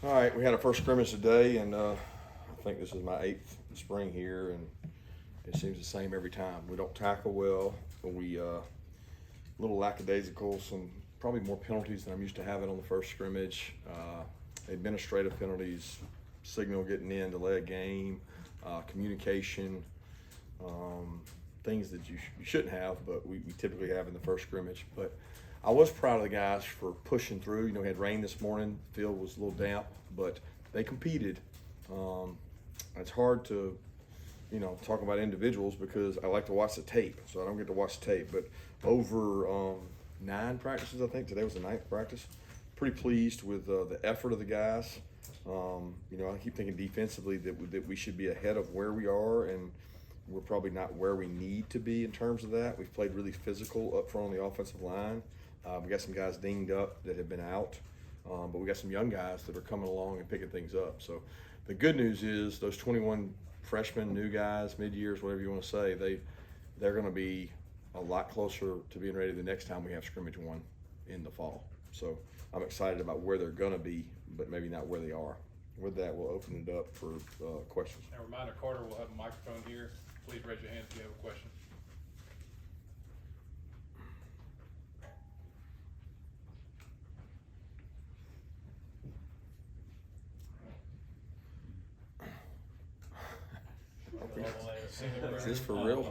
All right, we had our first scrimmage today, and I think this is my 8th spring here, and it seems the same every time. We don't tackle well. We a little lackadaisical, some probably more penalties than I'm used to having on the first scrimmage. Administrative penalties, signal getting in, delay a game, communication, things that you shouldn't have, but we typically have in the first scrimmage. But I was proud of the guys for pushing through. You know, we had rain this morning. The field was a little damp, but they competed. It's hard to, talk about individuals because I like to watch the tape, so I don't get to watch the tape. But over 9 practices, I think today was the 9th practice. Pretty pleased with the effort of the guys. I keep thinking defensively that we should be ahead of where we are, and we're probably not where we need to be in terms of that. We've played really physical up front on the offensive line. We got some guys dinged up that have been out, but we got some young guys that are coming along and picking things up. So the good news is those 21 freshmen, new guys, mid-years, whatever you want to say, they're going to be a lot closer to being ready the next time we have scrimmage one in the fall. So I'm excited about where they're going to be, but maybe not where they are. With that, we'll open it up for questions. And reminder, Carter will have a microphone here. Please raise your hand if you have a question. Is this for real?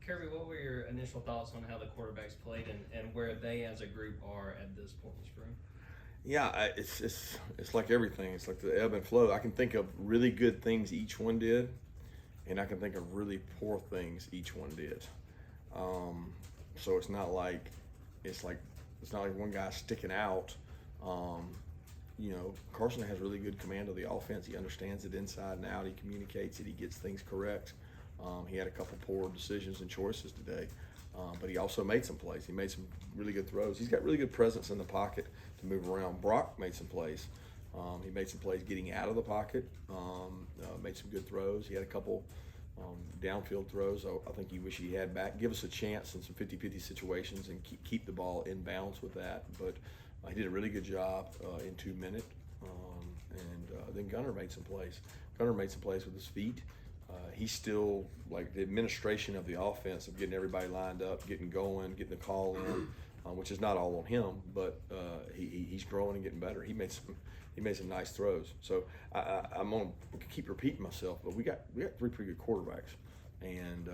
Kirby, what were your initial thoughts on how the quarterbacks played and where they as a group are at this point in the spring? Yeah, it's like everything. It's like the ebb and flow. I can think of really good things each one did, and I can think of really poor things each one did. So it's not like one guy sticking out. Carson has really good command of the offense. He understands it inside and out. He communicates it. He gets things correct. He had a couple poor decisions and choices today, but he also made some plays. He made some really good throws. He's got really good presence in the pocket to move around. Brock made some plays. He made some plays getting out of the pocket, made some good throws. He had a couple downfield throws I think you wish he had back. Give us a chance in some 50-50 situations and keep the ball in bounds with that. But he did a really good job in 2 minutes. Then Gunner made some plays. Gunner made some plays with his feet. He's still like the administration of the offense of getting everybody lined up, getting going, getting the call in, which is not all on him, but he's growing and getting better. He made some nice throws. So I'm gonna keep repeating myself, but we got 3 pretty good quarterbacks, and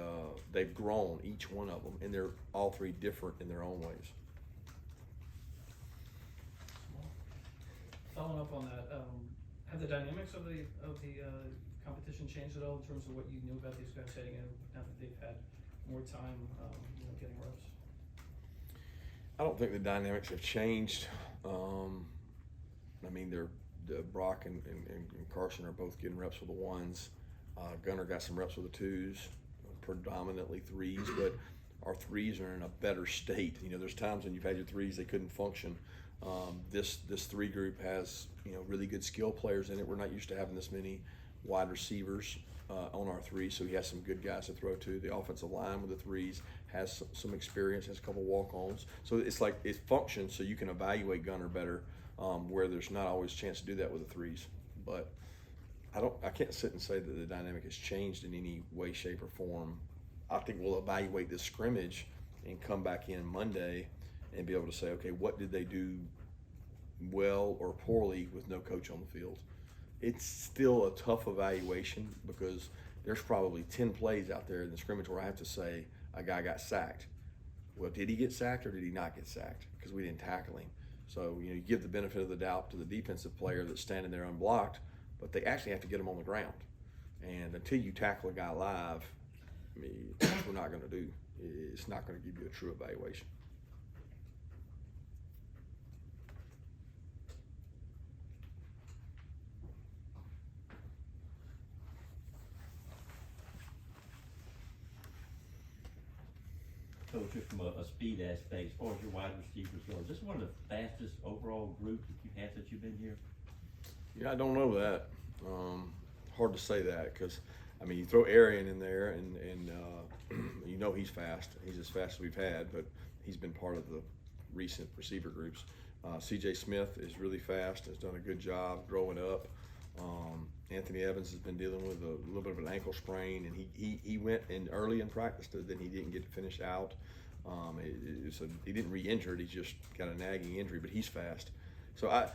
they've grown each one of them, and they're all 3 different in their own ways. Following up on that, have the dynamics of the competition changed at all in terms of what you knew about these guys heading in now that they've had more time, getting reps? I don't think the dynamics have changed. Brock and Carson are both getting reps with the 1s. Gunner got some reps with the 2s, predominantly 3s, but our 3s are in a better state. There's times when you've had your 3s, they couldn't function. This 3 group has really good skill players in it. We're not used to having this many wide receivers on our 3, so he has some good guys to throw to. The offensive line with the 3s has some experience, has a couple walk-ons. So it's like it functions so you can evaluate Gunner better, where there's not always a chance to do that with the 3s. But I can't sit and say that the dynamic has changed in any way, shape, or form. I think we'll evaluate this scrimmage and come back in Monday and be able to say, okay, what did they do well or poorly with no coach on the field? It's still a tough evaluation because there's probably 10 plays out there in the scrimmage where I have to say a guy got sacked. Well, did he get sacked or did he not get sacked? Because we didn't tackle him. So, you give the benefit of the doubt to the defensive player that's standing there unblocked, but they actually have to get him on the ground. And until you tackle a guy live, that's what we're not going to do. It's not going to give you a true evaluation. Coach, just from a speed aspect, as far as your wide receivers go, is this one of the fastest overall groups that you've had since you've been here? Yeah, I don't know that. Hard to say that because, you throw Arian in there and he's fast. He's as fast as we've had, but he's been part of the recent receiver groups. CJ Smith is really fast, has done a good job growing up. Anthony Evans has been dealing with a little bit of an ankle sprain, and he went in early in practice, then he didn't get to finish out. He didn't re-injure it, he just got a nagging injury, but he's fast. So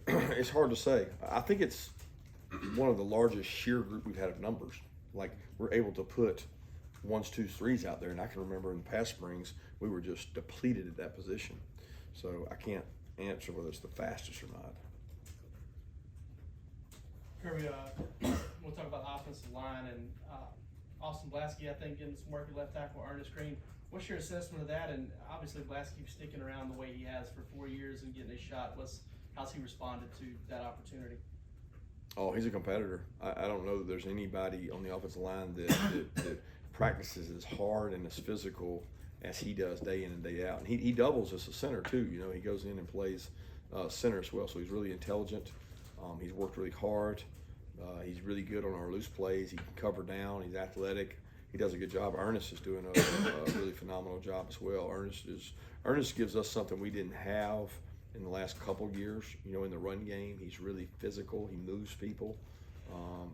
it's hard to say. I think it's one of the largest sheer group we've had of numbers. Like, we're able to put 1s, 2s, 3s out there, and I can remember in past springs we were just depleted at that position. So I can't answer whether it's the fastest or not. Kirby, we'll talk about offensive line and Austin Blasky, I think, getting some work at left tackle, Ernest Green. What's your assessment of that? And obviously Blasky sticking around the way he has for 4 years and getting a shot. How's he responded to that opportunity? Oh, he's a competitor. I don't know that there's anybody on the offensive line that practices as hard and as physical as he does day in and day out. And he doubles as a center too. You know, he goes in and plays center as well. So he's really intelligent. He's worked really hard. He's really good on our loose plays. He can cover down. He's athletic. He does a good job. Ernest is doing a really phenomenal job as well. Ernest gives us something we didn't have in the last couple years. You know, in the run game, he's really physical. He moves people,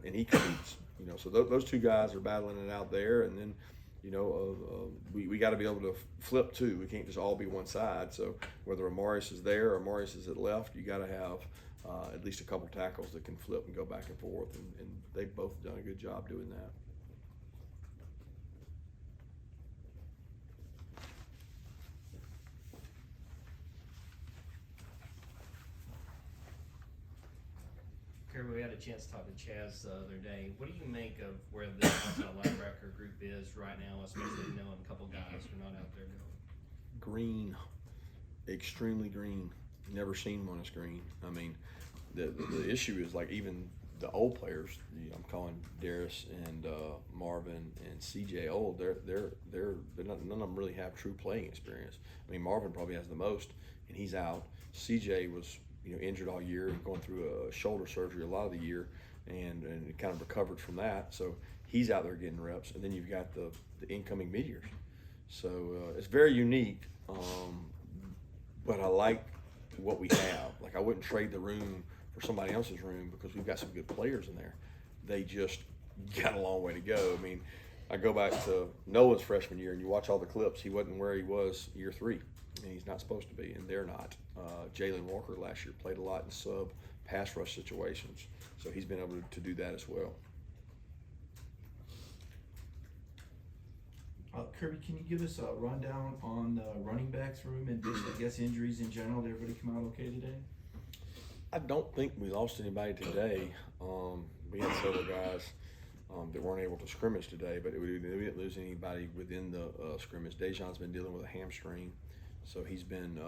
and he competes. You know, so those two guys are battling it out there, and then, you know, we got to be able to flip too. We can't just all be one side. So whether Amarius is there or Amarius is at left, you got to have at least a couple tackles that can flip and go back and forth, and they've both done a good job doing that. Kirby, we had a chance to talk to Chaz the other day. What do you make of where the outside linebacker group is right now, especially knowing a couple guys are not out there going? Green, extremely green. Never seen one as green. I mean, the issue is, like, even the old players. I'm calling Darius and Marvin and CJ old. They're not, none of them really have true playing experience. I mean, Marvin probably has the most, and he's out. CJ was, you know, injured all year and going through a shoulder surgery a lot of the year, and kind of recovered from that. So he's out there getting reps, and then you've got the incoming mid-years. So it's very unique, but I like what we have. Like, I wouldn't trade the room for somebody else's room because we've got some good players in there. They just got a long way to go. I mean, I go back to Noah's freshman year, and you watch all the clips, he wasn't where he was year 3. And he's not supposed to be, and they're not. Jalen Walker last year played a lot in sub pass rush situations, so he's been able to do that as well. Kirby, can you give us a rundown on the running backs room and just, I guess, injuries in general? Did everybody come out okay today? I don't think we lost anybody today. We had several guys that weren't able to scrimmage today, but we didn't lose anybody within the scrimmage. Dejan's been dealing with a hamstring, so he's been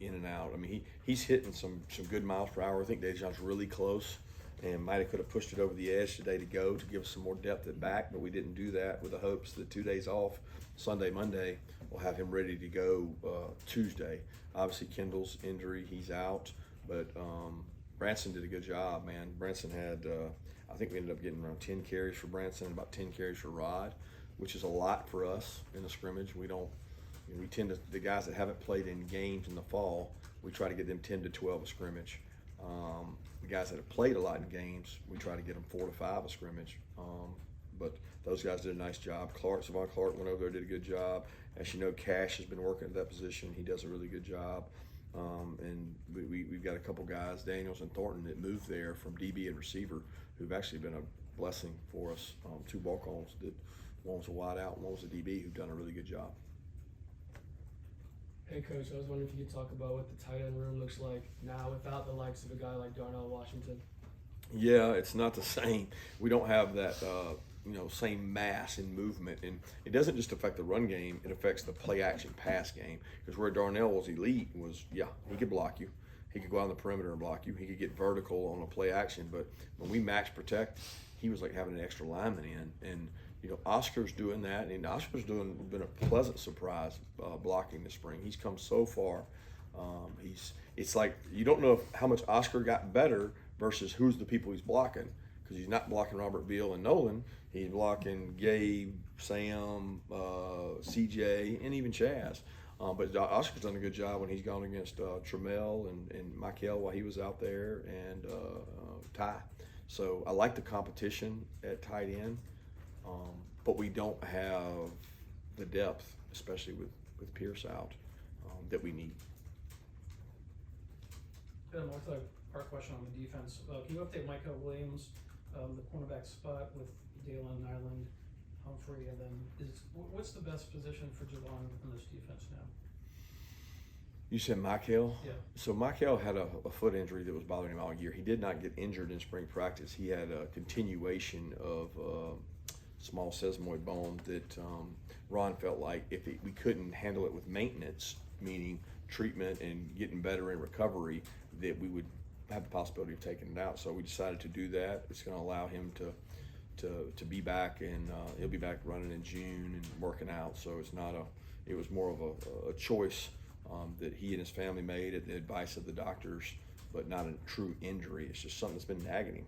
in and out. I mean, he's hitting some good miles per hour. I think Dejan's really close, and might have could have pushed it over the edge today to give us some more depth at back, but we didn't do that, with the hopes that 2 days off, Sunday, Monday, we'll have him ready to go Tuesday. Obviously, Kendall's injury, he's out, but Branson did a good job, man. Branson had, I think we ended up getting around 10 carries for Branson and about 10 carries for Rod, which is a lot for us in a scrimmage. We don't, we tend to, the guys that haven't played in games in the fall, we try to get them 10 to 12 a scrimmage. The guys that have played a lot in games, we try to get them 4 to 5 a scrimmage. But those guys did a nice job. Savon Clark went over there, did a good job. As you know, Cash has been working at that position. He does a really good job. And we've got a couple guys, Daniels and Thornton, that moved there from DB and receiver, who've actually been a blessing for us. 2 walk-ons, that one was a wide out, one was a DB, who've done a really good job. Hey Coach, I was wondering if you could talk about what the tight end room looks like now without the likes of a guy like Darnell Washington. Yeah, it's not the same. We don't have that same mass and movement, and it doesn't just affect the run game, it affects the play action pass game. Because where Darnell was elite was, he could block you, he could go out on the perimeter and block you, he could get vertical on a play action, but when we max protect, he was like having an extra lineman in. And Oscar's doing that, and Oscar's been a pleasant surprise blocking this spring. He's come so far. It's like you don't know how much Oscar got better versus who's the people he's blocking, because he's not blocking Robert Beal and Nolan. He's blocking Gabe, Sam, CJ, and even Chaz. But Oscar's done a good job when he's gone against Trammell and Michael while he was out there, and Ty. So I like the competition at tight end, but we don't have the depth, especially with Pierce out, that we need. Got a multi-part question on the defense. Can you update Micah Williams, the cornerback spot with Dalen, Nyland, Humphrey, and then what's the best position for Javon in this defense now? You said Michael? Yeah. So Michael had a foot injury that was bothering him all year. He did not get injured in spring practice. He had a continuation of small sesamoid bone that Ron felt like if we couldn't handle it with maintenance, meaning treatment and getting better in recovery, that we would have the possibility of taking it out. So we decided to do that. It's going to allow him to be back, and he'll be back running in June and working out. So it's not it was more of a choice that he and his family made at the advice of the doctors, but not a true injury. It's just something that's been nagging him,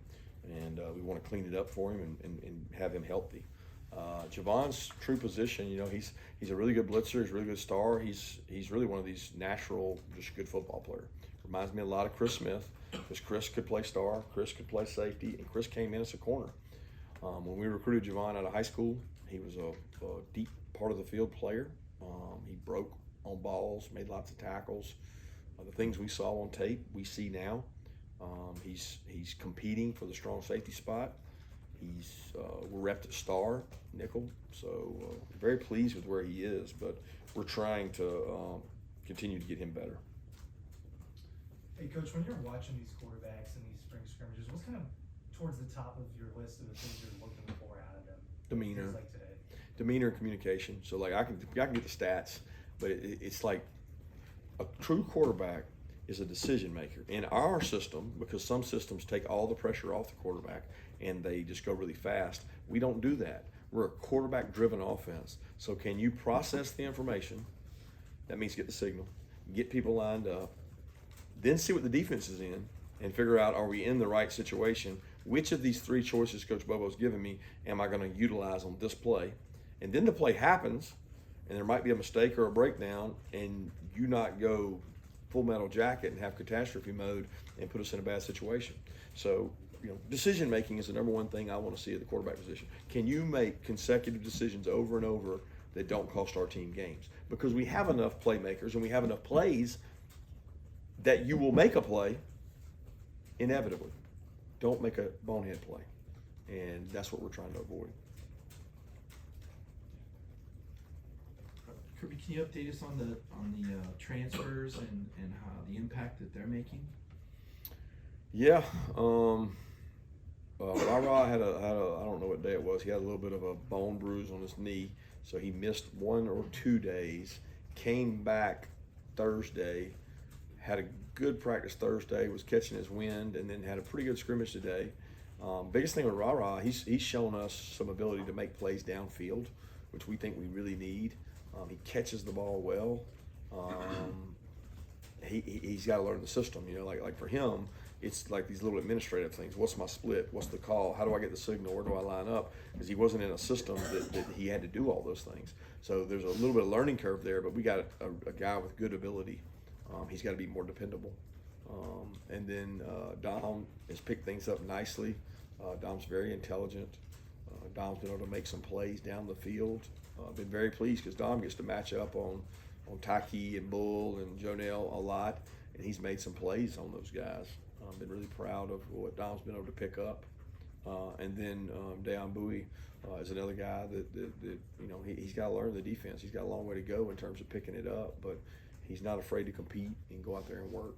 and we want to clean it up for him and have him healthy. Javon's true position, he's a really good blitzer. He's a really good star. He's really one of these natural, just good football player. Reminds me a lot of Chris Smith, because Chris could play star, Chris could play safety, and Chris came in as a corner. When we recruited Javon out of high school, he was a deep part of the field player. He broke on balls, made lots of tackles. The things we saw on tape, we see now. He's competing for the strong safety spot. We're repped at star, nickel, so very pleased with where he is, but we're trying to continue to get him better. Hey, Coach, when you're watching these quarterbacks in these spring scrimmages, what's kind of towards the top of your list of the things you're looking for out of them? Demeanor. Things like today. Demeanor and communication. So like I can get the stats, but it's like a true quarterback is a decision maker. In our system, because some systems take all the pressure off the quarterback and they just go really fast, we don't do that. We're a quarterback-driven offense. So can you process the information? That means get the signal, get people lined up, then see what the defense is in and figure out, are we in the right situation? Which of these three choices Coach Bobo's given me am I going to utilize on this play? And then the play happens, and there might be a mistake or a breakdown, and you not go full metal jacket and have catastrophe mode and put us in a bad situation. So, decision making is the number one thing I want to see at the quarterback position. Can you make consecutive decisions over and over that don't cost our team games? Because we have enough playmakers and we have enough plays that you will make a play inevitably. Don't make a bonehead play. And that's what we're trying to avoid. Kirby, can you update us on the transfers and how the impact that they're making? Yeah, Ra had a I don't know what day it was. He had a little bit of a bone bruise on his knee, so he missed 1 or 2 days. Came back Thursday, had a good practice Thursday, was catching his wind, and then had a pretty good scrimmage today. Biggest thing with Ra, he's shown us some ability to make plays downfield, which we think we really need. He catches the ball well. He's got to learn the system. Like for him, it's like these little administrative things. What's my split? What's the call? How do I get the signal? Where do I line up? Because he wasn't in a system that he had to do all those things. So there's a little bit of learning curve there, but we got a guy with good ability. He's got to be more dependable. And then Dom has picked things up nicely. Dom's very intelligent. Dom's been able to make some plays down the field. I've been very pleased because Dom gets to match up on Taki and Bull and Jonell a lot, and he's made some plays on those guys. I've been really proud of what Dom's been able to pick up. And then Deon Bowie is another guy that he's got to learn the defense. He's got a long way to go in terms of picking it up, but he's not afraid to compete and go out there and work.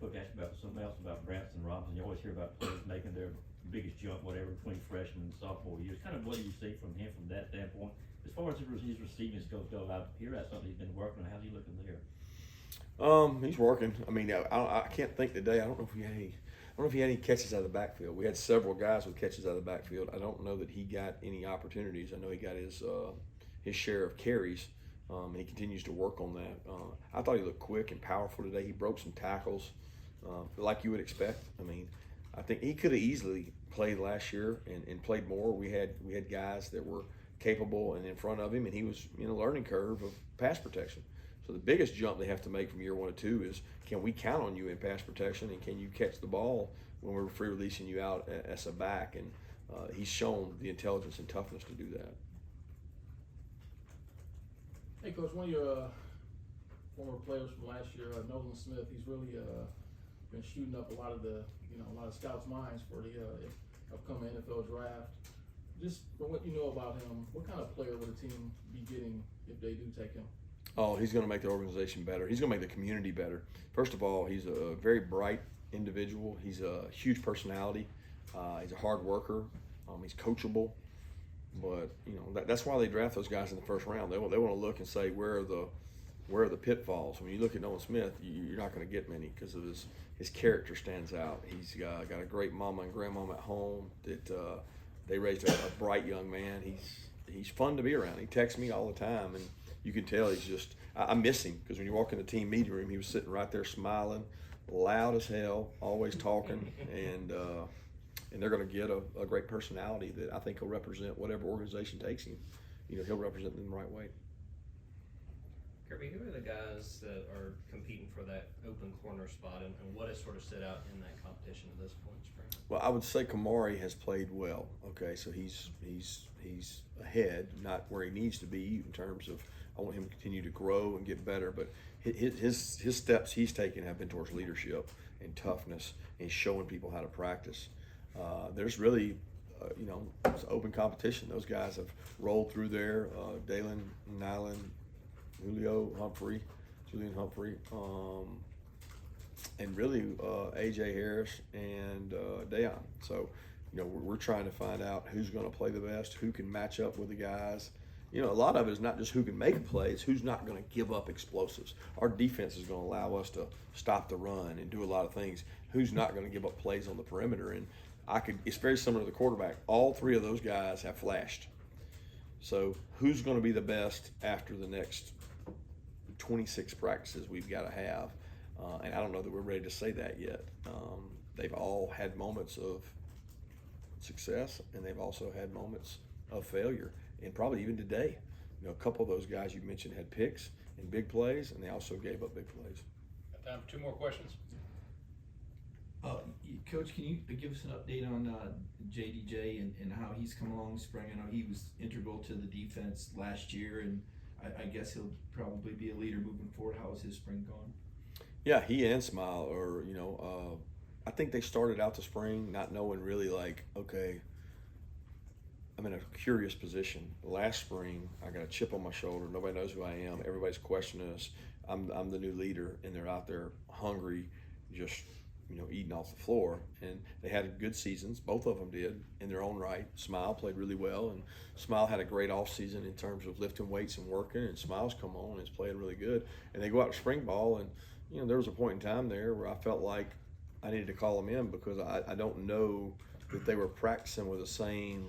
Coach, ask about something else about Branson Robinson. You always hear about players making their biggest jump, whatever, between freshman and sophomore years. Kind of what do you see from him from that standpoint? As far as his receiving skills go, I hear that's something he's been working on. How's he looking there? He's working. I mean, I can't think today. I don't know if he had any catches out of the backfield. We had several guys with catches out of the backfield. I don't know that he got any opportunities. I know he got his share of carries, and he continues to work on that. I thought he looked quick and powerful today. He broke some tackles, like you would expect. I mean, I think he could have easily played last year and played more. We had guys that were capable and in front of him, and he was in a learning curve of pass protection. So the biggest jump they have to make from year 1 to 2 is, can we count on you in pass protection, and can you catch the ball when we're free releasing you out as a back? And he's shown the intelligence and toughness to do that. Hey, Coach, one of your former players from last year, Nolan Smith, he's really been shooting up a lot of scouts' minds for the upcoming NFL draft. Just from what you know about him, what kind of player would a team be getting if they do take him? Oh, he's going to make the organization better. He's going to make the community better. First of all, he's a very bright individual. He's a huge personality. He's a hard worker. He's coachable. But that's why they draft those guys in the first round. They want to look and say, where are the pitfalls? When you look at Nolan Smith, you're not going to get many because of his character stands out. He's got a great mama and grandmama at home that they raised a bright young man. He's fun to be around. He texts me all the time, and you can tell he's just. I miss him because when you walk in the team meeting room, he was sitting right there smiling, loud as hell, always talking, and they're going to get a great personality that I think will represent whatever organization takes him. He'll represent them the right way. Kirby, who are the guys that are competing for that open corner spot, and what has sort of stood out in that competition at this point in spring? Well, I would say Kamari has played well. Okay, so he's ahead, not where he needs to be in terms of. I want him to continue to grow and get better, but his steps he's taken have been towards leadership and toughness and showing people how to practice. There's really, it's open competition. Those guys have rolled through there. Dalen, Nyland, Julian Humphrey, and really AJ Harris and Dayon. So, we're trying to find out who's going to play the best, who can match up with the guys. A lot of it is not just who can make a play, it's who's not going to give up explosives. Our defense is going to allow us to stop the run and do a lot of things. Who's not going to give up plays on the perimeter? And it's very similar to the quarterback. All 3 of those guys have flashed. So who's going to be the best after the next 26 practices we've got to have? And I don't know that we're ready to say that yet. They've all had moments of success, and they've also had moments of failure. And probably even today, a couple of those guys you mentioned had picks and big plays, and they also gave up big plays. Got time for 2 more questions? Coach, can you give us an update on JDJ and how he's come along this spring? I know he was integral to the defense last year, and I guess he'll probably be a leader moving forward. How has his spring gone? Yeah, he and Smile are, I think they started out the spring not knowing really okay, I'm in a curious position. Last spring, I got a chip on my shoulder. Nobody knows who I am. Everybody's questioning us. I'm the new leader, and they're out there hungry, just eating off the floor. And they had good seasons. Both of them did in their own right. Smile played really well, and Smile had a great offseason in terms of lifting weights and working. And Smile's come on and is playing really good. And they go out to spring ball, and there was a point in time there where I felt like I needed to call them in because I don't know that they were practicing with the same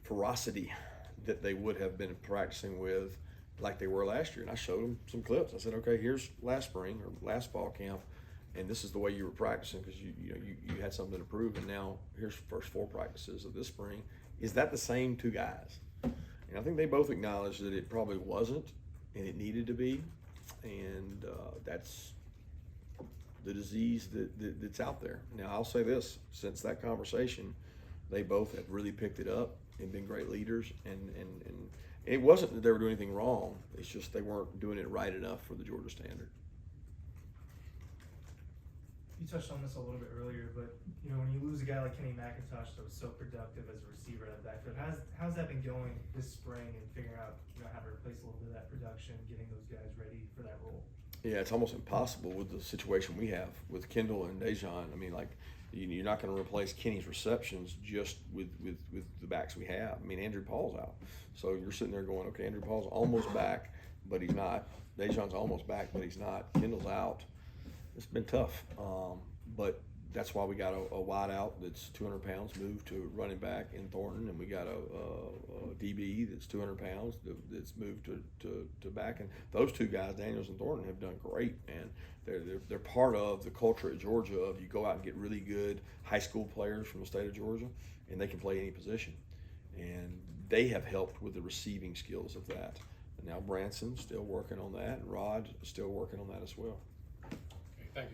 ferocity that they would have been practicing with like they were last year. And I showed them some clips. I said, okay, here's last spring or last fall camp, and this is the way you were practicing because you had something to prove, and now here's the first 4 practices of this spring. Is that the same 2 guys? And I think they both acknowledged that it probably wasn't, and it needed to be, and that's the disease that's out there. Now, I'll say this, since that conversation, they both have really picked it up and been great leaders, and it wasn't that they were doing anything wrong. It's just they weren't doing it right enough for the Georgia standard. You touched on this a little bit earlier, but when you lose a guy like Kenny McIntosh that was so productive as a receiver at the backfield, how's that been going this spring and figuring out how to replace a little bit of that production, getting those guys ready for that role? Yeah, it's almost impossible with the situation we have with Kendall and Dejan. I mean, you're not going to replace Kenny's receptions just with the backs we have. I mean, Andrew Paul's out. So you're sitting there going, okay, Andrew Paul's almost back, but he's not. Dejan's almost back, but he's not. Kendall's out. It's been tough. But that's why we got a wide out that's 200 pounds moved to running back in Thornton, and we got a DB that's 200 pounds that's moved to back. And those 2 guys, Daniels and Thornton, have done great, man. They're part of the culture at Georgia of you go out and get really good high school players from the state of Georgia, and they can play any position. and they have helped with the receiving skills of that. And now Branson's still working on that, and Rod is still working on that as well.